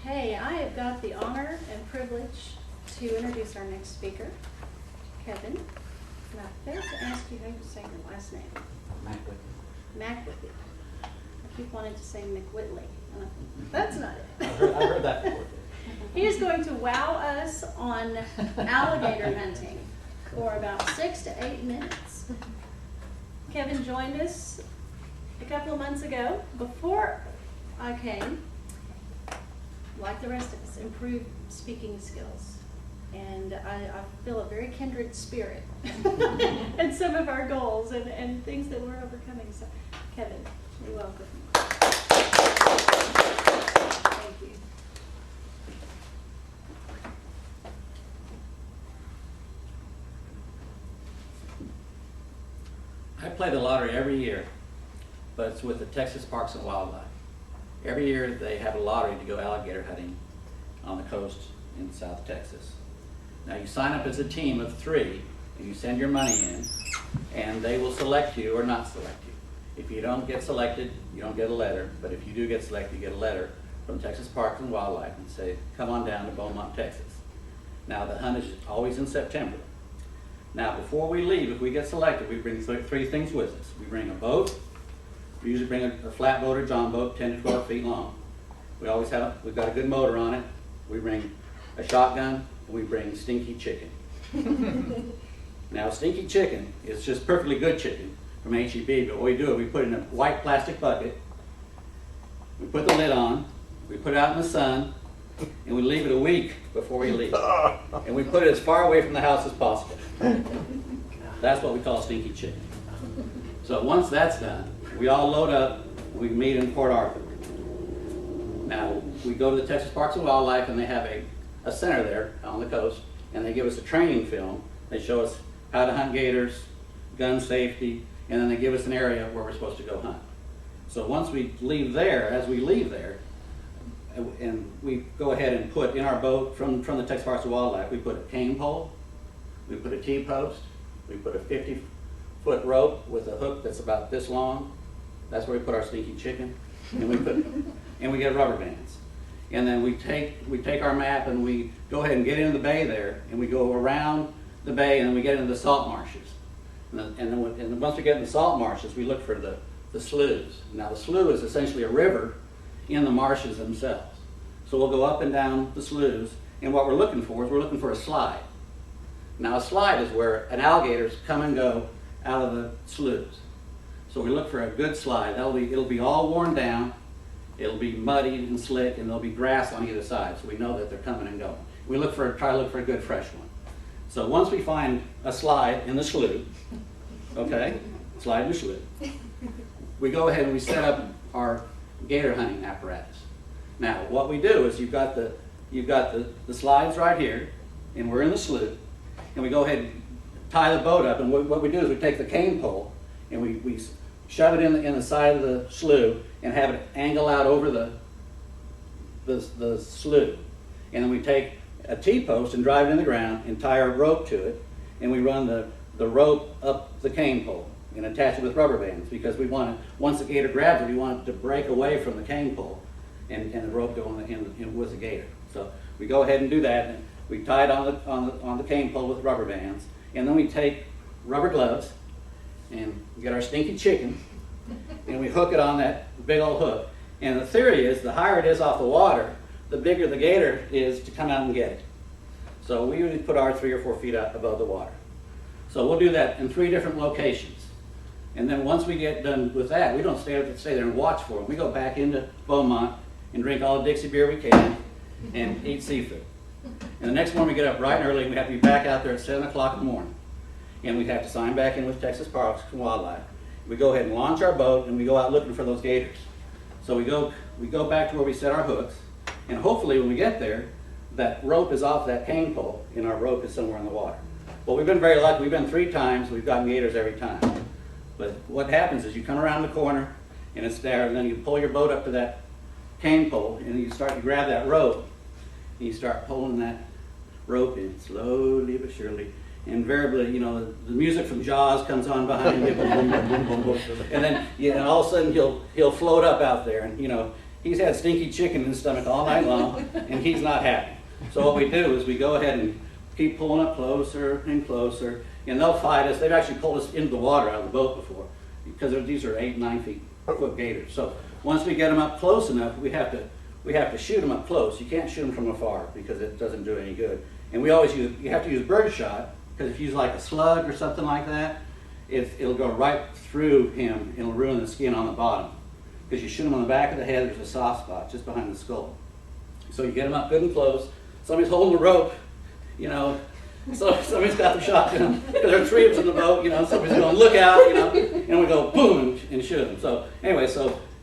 Okay, I have got the honor and privilege to introduce our next speaker, Kevin. And I failed to ask you how you say your last name. McWhitty. I keep wanting to say McWhittley. That's not it. I've heard that before. He is going to wow us on alligator hunting for about 6 to 8 minutes. Kevin joined us a couple of months ago. Before I came, like the rest of us, improved speaking skills. And I feel a very kindred spirit and some of our goals and things that we're overcoming. So, Kevin, you're welcome. Thank you. I play the lottery every year, but it's with the Texas Parks and Wildlife. Every year they have a lottery to go alligator hunting on the coast in South Texas. Now you sign up as a team of 3 and you send your money in and they will select you or not select you. If you don't get selected, you don't get a letter, but if you do get selected, you get a letter from Texas Parks and Wildlife and say, come on down to Beaumont, Texas. Now the hunt is always in September. Now before we leave, if we get selected, we bring 3 things with us. We bring a boat. We usually bring a flat boat or john boat, 10 to 12 feet long. We've got a good motor on it. We bring a shotgun, and we bring stinky chicken. Now stinky chicken is just perfectly good chicken from HEB, but what we do is we put it in a white plastic bucket, we put the lid on, we put it out in the sun, and we leave it a week before we leave. And we put it as far away from the house as possible. That's what we call stinky chicken. So once that's done, we all load up and we meet in Port Arthur. Now we go to the Texas Parks and Wildlife and they have a center there on the coast and they give us a training film. They show us how to hunt gators, gun safety, and then they give us an area where we're supposed to go hunt. So once we leave there, as we leave there, and we go ahead and put in our boat from the Texas Parks and Wildlife, we put a cane pole, we put a T-post, we put a 50-foot rope with a hook that's about this long. That's where we put our stinky chicken, and we get rubber bands. And then we take our map and we go ahead and get into the bay there, and we go around the bay and then we get into the salt marshes. And then once we get in the salt marshes, we look for the sloughs. Now the slough is essentially a river in the marshes themselves. So we'll go up and down the sloughs, and what we're looking for a slide. Now a slide is where an alligator's come and go out of the sloughs. So we look for a good slide. It'll be all worn down, it'll be muddy and slick, and there'll be grass on either side, so we know that they're coming and going. We try to look for a good fresh one. So once we find a slide in the slough, okay, slide in the slough, we go ahead and we set up our gator hunting apparatus. Now what we do is you've got the slides right here, and we're in the slough, and we go ahead and tie the boat up, and what we do is we take the cane pole and we shove it in the side of the slough and have it angle out over the slough. And then we take a T-post and drive it in the ground and tie a rope to it, and we run the rope up the cane pole and attach it with rubber bands, because we want to, once the gator grabs it, we want it to break away from the cane pole and the rope go in with the gator. So we go ahead and do that, and we tie it on the cane pole with rubber bands, and then we take rubber gloves and get our stinky chicken and we hook it on that big old hook. And the theory is the higher it is off the water, the bigger the gator is to come out and get it. So we usually put our 3 or 4 feet up above the water. So we'll do that in 3 different locations. And then once we get done with that, we don't stay there and watch for them. We go back into Beaumont and drink all the Dixie beer we can and eat seafood. And the next morning we get up bright and early and we have to be back out there at 7 o'clock in the morning. And we have to sign back in with Texas Parks and Wildlife. We go ahead and launch our boat and we go out looking for those gators. So we go back to where we set our hooks, and hopefully when we get there, that rope is off that cane pole and our rope is somewhere in the water. Well, we've been very lucky. We've been 3 times, we've gotten gators every time. But what happens is you come around the corner and it's there, and then you pull your boat up to that cane pole and you grab that rope and you start pulling that rope in slowly but surely. Invariably, the music from Jaws comes on behind you, boom, boom, boom, boom, boom, boom. And then and all of a sudden he'll float up out there, and he's had stinky chicken in his stomach all night long, and he's not happy. So what we do is we go ahead and keep pulling up closer and closer, and they'll fight us. They've actually pulled us into the water out of the boat before, because these are 8, 9 foot gators. So once we get them up close enough, we have to shoot them up close. You can't shoot them from afar because it doesn't do any good. And you have to use bird shot, because if you use like a slug or something like that, it'll go right through him and it'll ruin the skin on the bottom. Because you shoot him on the back of the head, there's a soft spot just behind the skull. So you get him up good and close. Somebody's holding the rope, you know. So somebody's got the shotgun. There are 3 of us in the boat, you know. Somebody's going, look out, you know. And we go boom and shoot them. So anyway,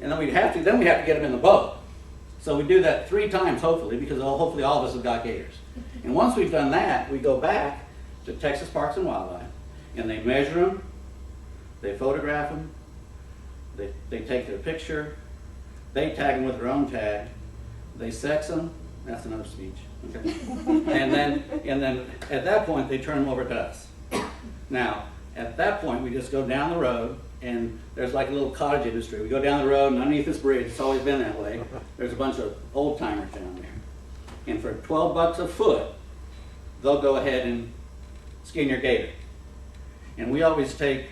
and then we have to get them in the boat. So we do that 3 times hopefully, because hopefully all of us have got gators. And once we've done that, we go back to Texas Parks and Wildlife, and they measure them, they photograph them, they take their picture, they tag them with their own tag, they sex them. That's another speech. Okay. and then at that point they turn them over to us. Now at that point we just go down the road, and there's like a little cottage industry. We go down the road, and underneath this bridge, it's always been that way, there's a bunch of old timers down there. And for $12 a foot, they'll go ahead and skin your gator. And we always take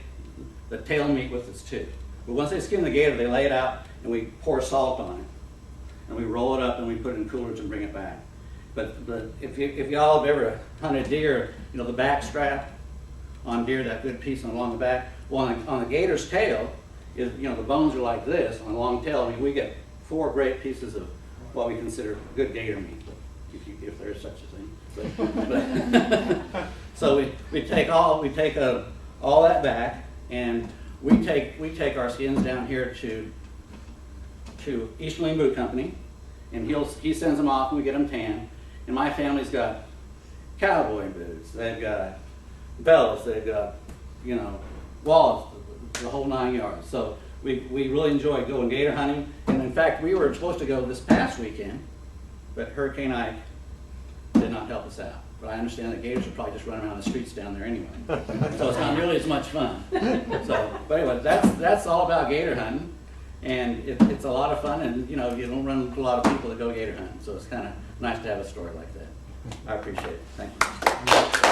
the tail meat with us too. But once they skin the gator, they lay it out, and we pour salt on it. And we roll it up, and we put it in coolers and bring it back. But if y'all have ever hunted deer, you know the back strap on deer, that good piece along the back. Well, on the gator's tail, is the bones are like this on a long tail. I mean, we get 4 great pieces of what we consider good gator meat, if there is such a thing. So we take all that back, and we take our skins down here to East Moline Boot Company, and he sends them off, and we get them tanned. And my family's got cowboy boots, they've got belts, they've got wallets, the whole 9 yards. So we really enjoy going gator hunting. And in fact, we were supposed to go this past weekend, but Hurricane Ike did not help us out. But I understand that gators would probably just run around the streets down there anyway. So it's not nearly as much fun. But anyway, that's all about gator hunting. And it's a lot of fun, and you don't run into a lot of people that go gator hunting. So it's kind of nice to have a story like that. I appreciate it. Thank you.